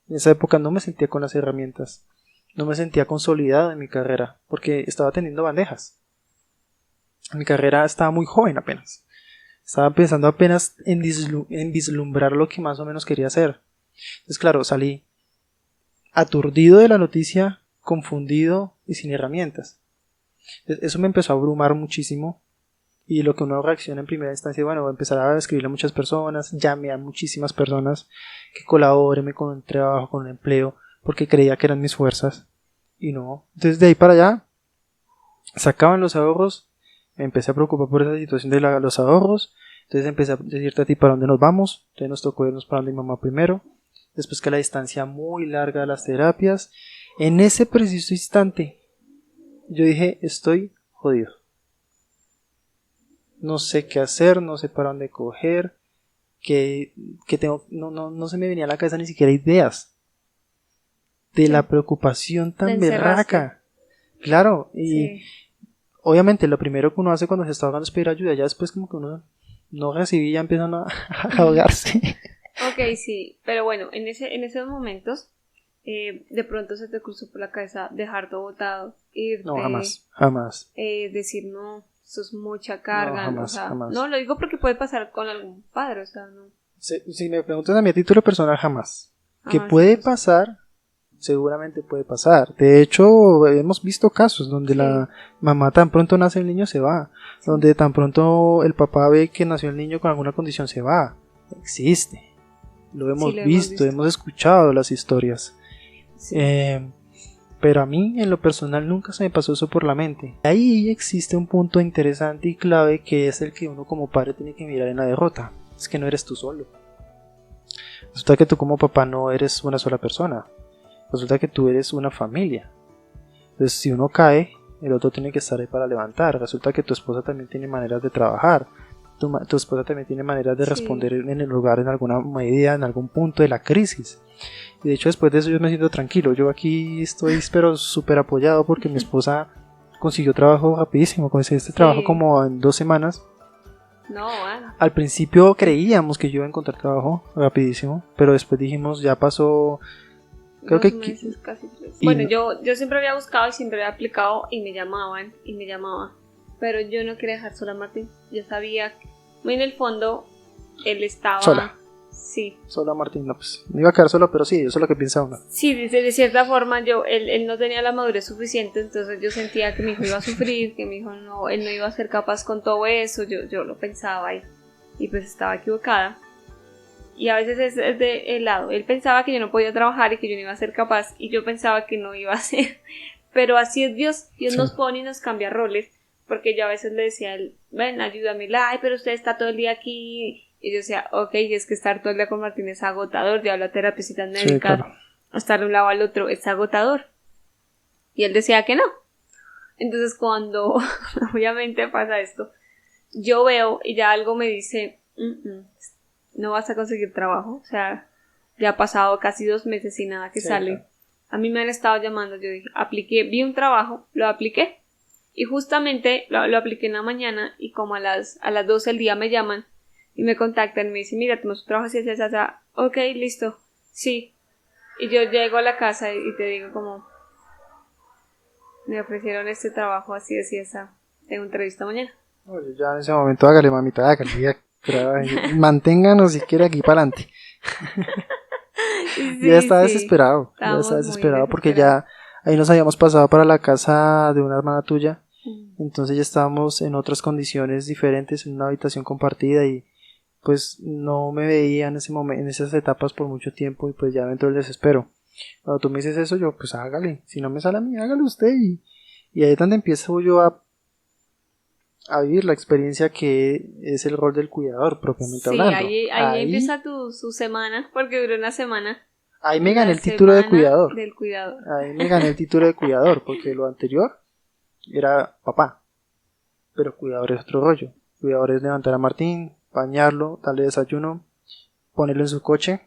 En esa época no me sentía con las herramientas. No me sentía consolidado en mi carrera, porque estaba teniendo bandejas. Mi carrera estaba muy joven apenas. Estaba pensando apenas en vislumbrar lo que más o menos quería hacer. Entonces, claro, salí aturdido de la noticia, confundido y sin herramientas. Entonces, eso me empezó a abrumar muchísimo. Y lo que uno reacciona en primera instancia, bueno, voy a empezar a escribirle a muchas personas, llamé a muchísimas personas que colaboren con un trabajo, con un empleo, porque creía que eran mis fuerzas. Y no. Entonces, de ahí para allá, sacaban los ahorros, me empecé a preocupar por esa situación de los ahorros. Entonces empecé a decirte a ti para dónde nos vamos. Entonces nos tocó irnos para donde mi mamá primero. Después que la distancia muy larga de las terapias. En ese preciso instante, yo dije, estoy jodido. No sé qué hacer, no sé para dónde coger. Que tengo, no se me venía a la cabeza ni siquiera ideas. De la preocupación tan berraca. Claro, y obviamente lo primero que uno hace cuando se está ahogando es pedir ayuda. Ya después como que uno no recibí, ya empiezan a ahogarse. Ok, sí, pero bueno, en esos momentos de pronto se te cruzó por la cabeza dejar todo botado, irte. No, jamás. Decir, no, eso es mucha carga. No, jamás. No, lo digo porque puede pasar con algún padre, o sea, no. Si me preguntas a mí a título personal, jamás. Que puede pasar, seguramente puede pasar. De hecho, hemos visto casos donde Sí. la mamá tan pronto nace el niño se va, donde tan pronto el papá ve que nació el niño con alguna condición se va. Existe. Lo hemos lo hemos visto, visto. hemos escuchado las historias. Sí. Pero a mí en lo personal nunca se me pasó eso por la mente. Ahí existe un punto interesante y clave que es el que uno como padre tiene que mirar en la derrota. Es que no eres tú solo. Resulta que tú como papá no eres una sola persona. Resulta que tú eres una familia. Entonces si uno cae, el otro tiene que estar ahí para levantar. Resulta que tu esposa también tiene maneras de trabajar. Tu esposa también tiene maneras de Sí. responder en el lugar, en alguna medida, en algún punto de la crisis. Y de hecho después de eso yo me siento tranquilo. Yo aquí estoy pero súper apoyado porque mi esposa consiguió trabajo rapidísimo. Consiguió este trabajo como en 2 semanas. No, bueno. Al principio creíamos que yo iba a encontrar trabajo rapidísimo, pero después dijimos ya pasó. Creo 2 que meses, casi 3. y Bueno, no- yo siempre había buscado y siempre había aplicado y me llamaban y me llamaban. Pero yo no quería dejar sola a Martín. Yo sabía que muy en el fondo él estaba... Sola. Sí. Solo a Martín, no, pues me iba a quedar solo, pero sí, eso es lo que piensa uno. Sí, de cierta forma él no tenía la madurez suficiente, entonces yo sentía que mi hijo iba a sufrir, que mi hijo no, él no iba a ser capaz con todo eso, yo lo pensaba y pues estaba equivocada. Y a veces es de el lado, él pensaba que yo no podía trabajar y que yo no iba a ser capaz y yo pensaba que no iba a ser, pero así es Dios Sí. nos pone y nos cambia roles, porque yo a veces le decía a él, ven, ayúdame, ay, pero usted está todo el día aquí. Y yo decía, ok, es que estar todo el día con Martín es agotador, llevarlo a terapistas médicas, Sí, claro. estar de un lado al otro es agotador. Y él decía que no. Entonces cuando obviamente pasa esto, yo veo y ya algo me dice, no vas a conseguir trabajo. O sea, ya ha pasado casi 2 meses y nada que Sí, sale. claro. A mí me han estado llamando, yo dije, apliqué, vi un trabajo, lo apliqué. Y justamente lo apliqué en la mañana y como a las 12 del día me llaman y me contactan y me dicen, mira, tenemos un trabajo así, así, así, así. Ok, listo, sí. Y yo llego a la casa y te digo como, me ofrecieron este trabajo así, así, así. Tengo entrevista mañana. Oye, ya en ese momento hágale, mamita, hágale. Manténganos siquiera aquí para adelante. Sí, Ya estaba sí. desesperado. Ya Estábamos estaba muy desesperado porque desesperados. ya ahí nos habíamos pasado para la casa de una hermana tuya. Entonces ya estábamos en otras condiciones diferentes, en una habitación compartida y pues no me veía en ese momento, en esas etapas por mucho tiempo y pues ya me entró el desespero. Cuando tú me dices eso, yo pues hágale, si no me sale a mí, hágale usted y ahí es donde empiezo yo a vivir la experiencia que es el rol del cuidador propiamente Sí, hablando. ahí empieza su semana, porque duró una semana. Ahí me La gané el título de semana cuidador. del cuidador. Ahí me gané el título de cuidador, porque lo anterior era papá. Pero cuidador es otro rollo. Cuidador es levantar a Martín, bañarlo, darle desayuno, ponerlo en su coche,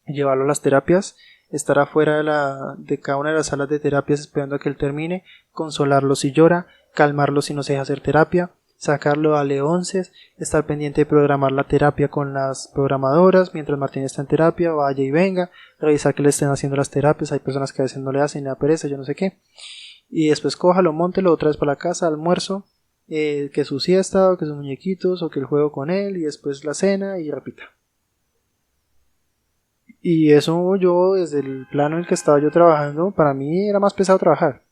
llevarlo a las terapias, estar afuera de cada una de las salas de terapias esperando a que él termine, consolarlo si llora, calmarlo si no se deja hacer terapia, sacarlo a leonces, estar pendiente de programar la terapia con las programadoras mientras Martín está en terapia, vaya y venga, revisar que le estén haciendo las terapias, hay personas que a veces no le hacen, le da pereza, yo no sé qué, y después cójalo, móntelo otra vez para la casa, almuerzo, que su siesta, o que sus muñequitos, o que el juego con él, y después la cena, y repita. Y eso yo, desde el plano en el que estaba yo trabajando, para mí era más pesado trabajar.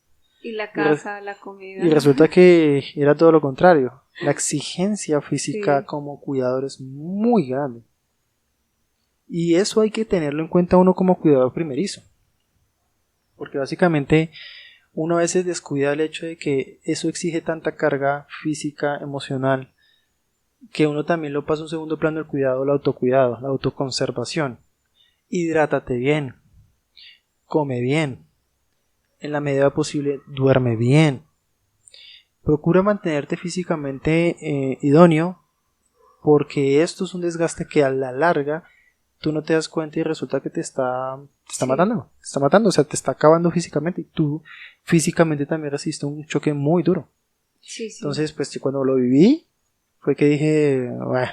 Y la casa, la comida. Y resulta que era todo lo contrario. La exigencia física Sí. como cuidador es muy grande. Y eso hay que tenerlo en cuenta uno como cuidador primerizo. Porque básicamente uno a veces descuida el hecho de que eso exige tanta carga física, emocional, que uno también lo pasa a un segundo plano el cuidado, el autocuidado, la autoconservación. Hidrátate bien, come bien, en la medida posible duerme bien, procura mantenerte físicamente idóneo, porque esto es un desgaste que a la larga tú no te das cuenta y resulta que te está Sí. matando, o sea, te está acabando físicamente y tú físicamente también resistes un choque muy duro. Sí, sí. Entonces, pues cuando lo viví, fue que dije, bueno,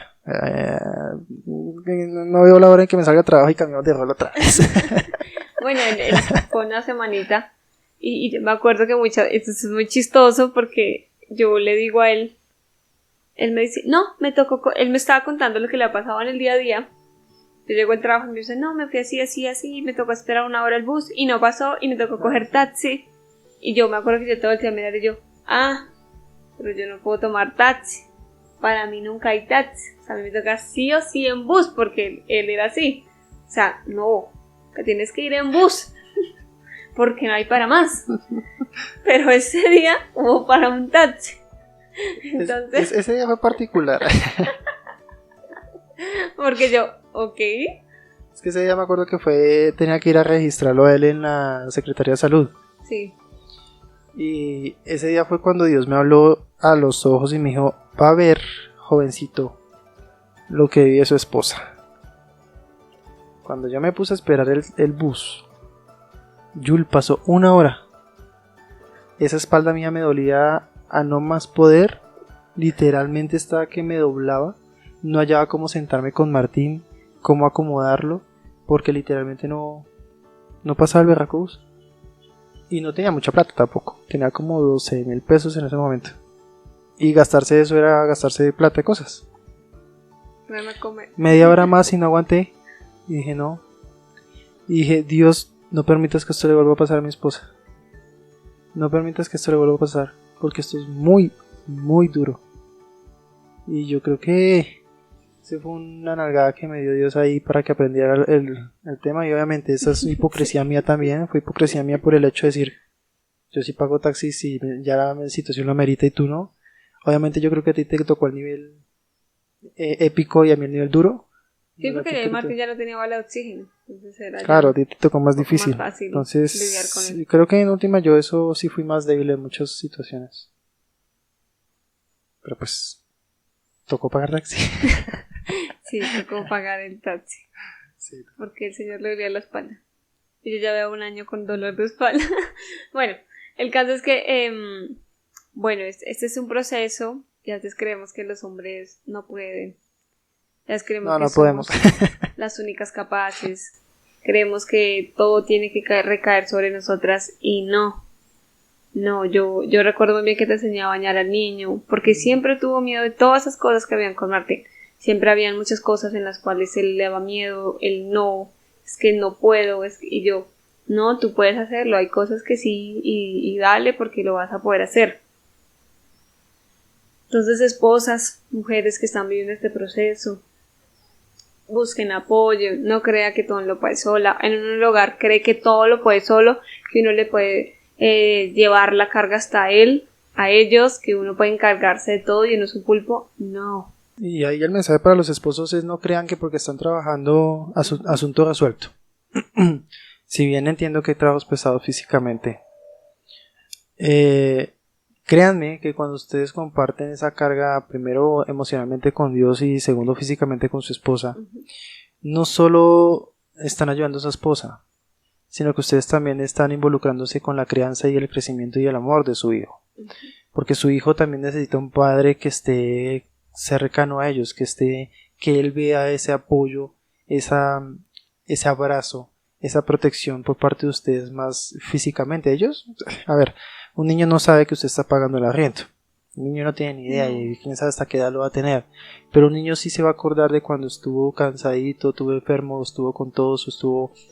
no veo la hora en que me salga trabajo y cambiamos de rol otra vez. Bueno, él fue una semanita y yo me acuerdo que esto es muy chistoso porque yo le digo a él me dice, no, me tocó, él me estaba contando lo que le ha pasado en el día a día Yo llego al trabajo y me dicen, no, me fui así, así, así, me tocó esperar 1 hora el bus y no pasó y me tocó coger taxi. Y yo me acuerdo que yo todo el día mirar y yo, pero yo no puedo tomar taxi. Para mí nunca hay taxi. O sea, a mí me toca sí o sí en bus porque él era así. O sea, no, que tienes que ir en bus porque no hay para más. Pero ese día hubo para un taxi. Entonces, ese día fue particular. Porque yo, ok. Es que ese día me acuerdo que tenía que ir a registrarlo a él en la Secretaría de Salud. Sí. Y ese día fue cuando Dios me habló a los ojos y me dijo, va a ver, jovencito, lo que vive su esposa. Cuando yo me puse a esperar el bus, Yul, pasó 1 hora. Esa espalda mía me dolía a no más poder. Literalmente estaba que me doblaba. No hallaba cómo sentarme con Martín, cómo acomodarlo, porque literalmente no pasaba el berraco bus. Y no tenía mucha plata tampoco. Tenía como 12,000 pesos en ese momento. Y gastarse eso era gastarse plata de cosas. Media hora más y no aguanté. Y dije no. Y dije, Dios, no permitas que esto le vuelva a pasar a mi esposa. No permitas que esto le vuelva a pasar. Porque esto es muy, muy duro. Y yo creo que esa fue una nalgada que me dio Dios ahí para que aprendiera el tema. Y obviamente esa es hipocresía mía también. Fue hipocresía mía por el hecho de decir, yo sí pago taxi si ya la situación lo amerita y tú no. Obviamente yo creo que a ti te tocó el nivel épico y a mí el nivel duro. Sí, porque ya Martín ya no tenía bala de oxígeno. Entonces era claro, a ti te tocó más difícil. Más fácil entonces lidiar con él. Creo que en última yo eso sí fui más débil en muchas situaciones. Pero pues tocó pagar taxi. Sí, tocó pagar el taxi. Sí. Porque el señor le dolía la espalda. Y yo ya veo 1 año con dolor de espalda. Bueno, el caso es que este es un proceso. Ya antes creemos que los hombres no pueden. Ya creemos que no somos podemos. las únicas capaces. Creemos que todo tiene que recaer sobre nosotras y no. No, yo recuerdo muy bien que te enseñé a bañar al niño, porque siempre tuvo miedo de todas esas cosas que habían con Martín. Siempre habían muchas cosas en las cuales él le daba miedo, él no, es que no puedo, y yo, no, tú puedes hacerlo, hay cosas que sí, y dale porque lo vas a poder hacer. Entonces, esposas, mujeres que están viviendo este proceso, busquen apoyo, no crea que todo lo puede sola. En un hogar cree que todo lo puede solo, que uno le puede llevar la carga hasta él, a ellos, que uno puede encargarse de todo y uno es un pulpo. No. Y ahí el mensaje para los esposos es no crean que porque están trabajando asunto resuelto. Si bien entiendo que hay trabajos pesados físicamente, créanme que cuando ustedes comparten esa carga, primero emocionalmente con Dios y segundo físicamente con su esposa, no solo están ayudando a su esposa, sino que ustedes también están involucrándose con la crianza y el crecimiento y el amor de su hijo. Porque su hijo también necesita un padre que esté cercano a ellos, que él vea ese apoyo, ese abrazo, esa protección por parte de ustedes más físicamente. Ellos, a ver, un niño no sabe que usted está pagando el arriendo. Un niño no tiene ni idea y quién sabe hasta qué edad lo va a tener. Pero un niño sí se va a acordar de cuando estuvo cansadito, estuvo enfermo, estuvo con tos,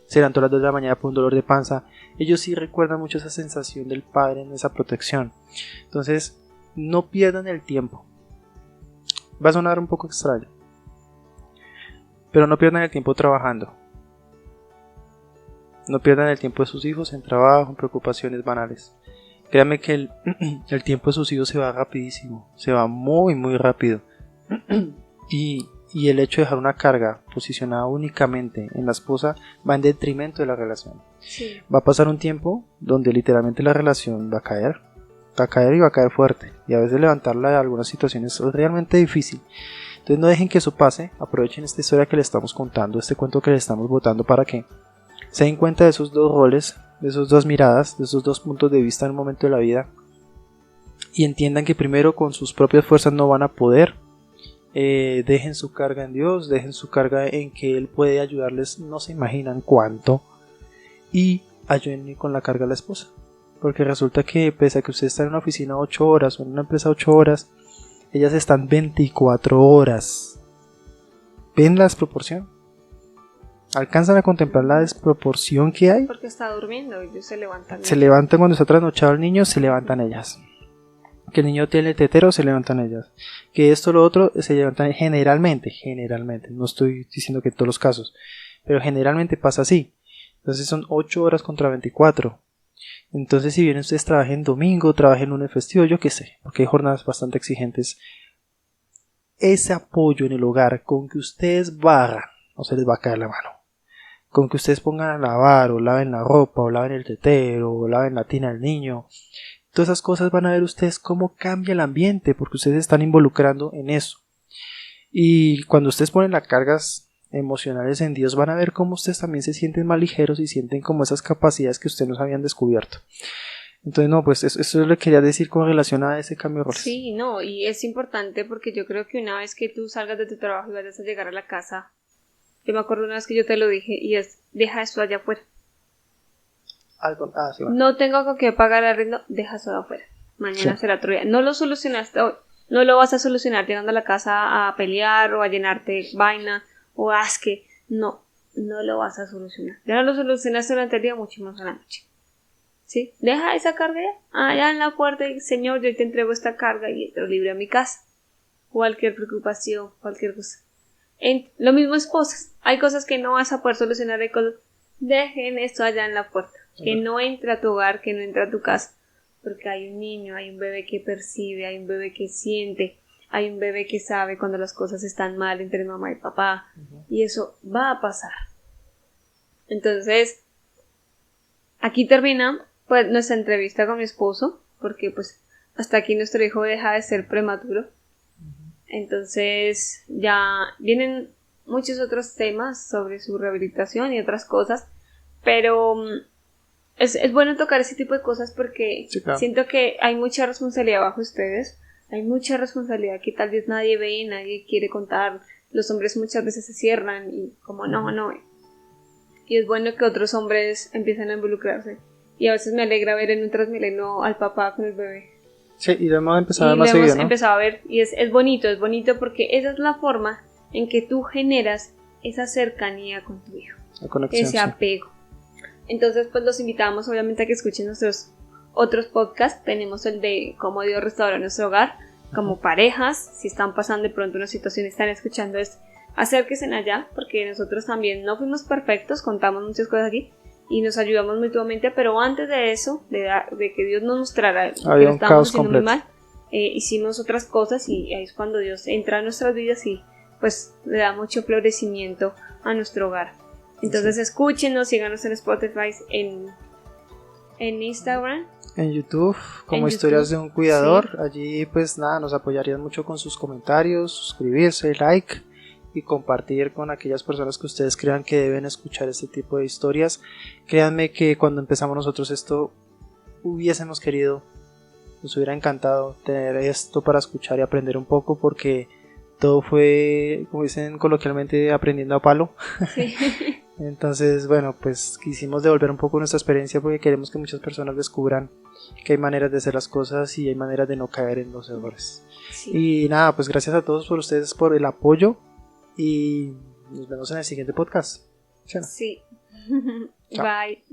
se levantó a las 2 de la mañana por un dolor de panza. Ellos sí recuerdan mucho esa sensación del padre en esa protección. Entonces, no pierdan el tiempo. Va a sonar un poco extraño, pero no pierdan el tiempo trabajando. No pierdan el tiempo de sus hijos en trabajo, en preocupaciones banales. Créanme que el tiempo de sus hijos se va rapidísimo, se va muy muy rápido. Y el hecho de dejar una carga posicionada únicamente en la esposa va en detrimento de la relación. Sí. Va a pasar un tiempo donde literalmente la relación va a caer y va a caer fuerte. Y a veces levantarla de algunas situaciones es realmente difícil. Entonces no dejen que eso pase, aprovechen esta historia que les estamos contando, este cuento que les estamos botando para que se den cuenta de esos dos roles, de esas dos miradas, de esos dos puntos de vista en un momento de la vida y entiendan que primero con sus propias fuerzas no van a poder. Dejen su carga en Dios, dejen su carga en que Él puede ayudarles, no se imaginan cuánto, y ayuden con la carga a la esposa, porque resulta que pese a que usted está en una oficina 8 horas o en una empresa 8 horas, ellas están 24 horas. ¿Ven la desproporción? ¿Alcanzan a contemplar la desproporción que hay? Porque está durmiendo y ellos se levantan. Se levantan cuando está trasnochado el niño, se levantan ellas. Que el niño tiene el tetero, se levantan ellas. Que esto, lo otro, se levantan generalmente. No estoy diciendo que en todos los casos, pero generalmente pasa así. Entonces son 8 horas contra 24. Entonces si bien ustedes trabajen domingo, trabajen lunes festivo, yo qué sé, porque hay jornadas bastante exigentes, ese apoyo en el hogar, con que ustedes barran, no se les va a caer la mano. Con que ustedes pongan a lavar, o laven la ropa, o laven el tetero, o laven la tina del niño, todas esas cosas van a ver ustedes cómo cambia el ambiente, porque ustedes se están involucrando en eso. Y cuando ustedes ponen las cargas emocionales en Dios, van a ver cómo ustedes también se sienten más ligeros y sienten como esas capacidades que ustedes no habían descubierto. Entonces, no, pues eso le quería decir con relación a ese cambio de roles. Sí, no, y es importante porque yo creo que una vez que tú salgas de tu trabajo y vayas a llegar a la casa, yo me acuerdo una vez que yo te lo dije, y es, deja eso allá afuera. Sí, bueno. No tengo con qué pagar el arriendo, deja eso de afuera. Mañana será otro día. No lo solucionaste hoy. No lo vas a solucionar llegando a la casa a pelear o a llenarte vaina o asque. No lo vas a solucionar. Ya no lo solucionaste durante el día, mucho más a la noche. ¿Sí? Deja esa carga allá en la puerta y Señor, yo te entrego esta carga y entro libre a mi casa. Cualquier preocupación, cualquier cosa. Lo mismo es cosas. Hay cosas que no vas a poder solucionar. Hay cosas. Dejen esto allá en la puerta. Que no entre a tu hogar, que no entre a tu casa. Porque hay un niño, hay un bebé que percibe, hay un bebé que siente, hay un bebé que sabe cuando las cosas están mal entre mamá y papá. Y eso va a pasar. Entonces, aquí termina pues nuestra entrevista con mi esposo. Porque pues hasta aquí nuestro hijo deja de ser prematuro. Entonces ya vienen muchos otros temas sobre su rehabilitación y otras cosas, pero es bueno tocar ese tipo de cosas porque sí, claro, siento que hay mucha responsabilidad bajo ustedes, hay mucha responsabilidad que tal vez nadie ve y nadie quiere contar. Los hombres muchas veces se cierran y como no, y es bueno que otros hombres empiecen a involucrarse, y a veces me alegra ver en un Transmilenio al papá con el bebé. Sí, y lo hemos empezado a ver más seguido, ¿no? Empezado a ver, y es bonito porque esa es la forma en que tú generas esa cercanía con tu hijo, la conexión, ese apego. Entonces, pues los invitamos obviamente a que escuchen nuestros otros podcasts. Tenemos el de cómo Dios restauró nuestro hogar, como parejas, si están pasando de pronto una situación y están escuchando esto, acérquense allá, porque nosotros también no fuimos perfectos, contamos muchas cosas aquí, y nos ayudamos mutuamente, pero antes de eso, de que Dios nos mostrara que lo estábamos haciendo muy mal, hicimos otras cosas, y ahí es cuando Dios entra en nuestras vidas y pues le da mucho florecimiento a nuestro hogar. Entonces escúchenos, síganos en Spotify, en Instagram, en YouTube, como Historias de un Cuidador. Sí. Allí pues nada, nos apoyarían mucho con sus comentarios, suscribirse, like y compartir con aquellas personas que ustedes crean que deben escuchar este tipo de historias. Créanme que cuando empezamos nosotros esto, hubiésemos querido, nos hubiera encantado tener esto para escuchar y aprender un poco, porque todo fue, como dicen coloquialmente, aprendiendo a palo. Sí. Entonces, bueno, pues quisimos devolver un poco nuestra experiencia porque queremos que muchas personas descubran que hay maneras de hacer las cosas y hay maneras de no caer en los errores. Sí. Y nada, pues gracias a todos por ustedes, por el apoyo. Y nos vemos en el siguiente podcast. Sí. Bye.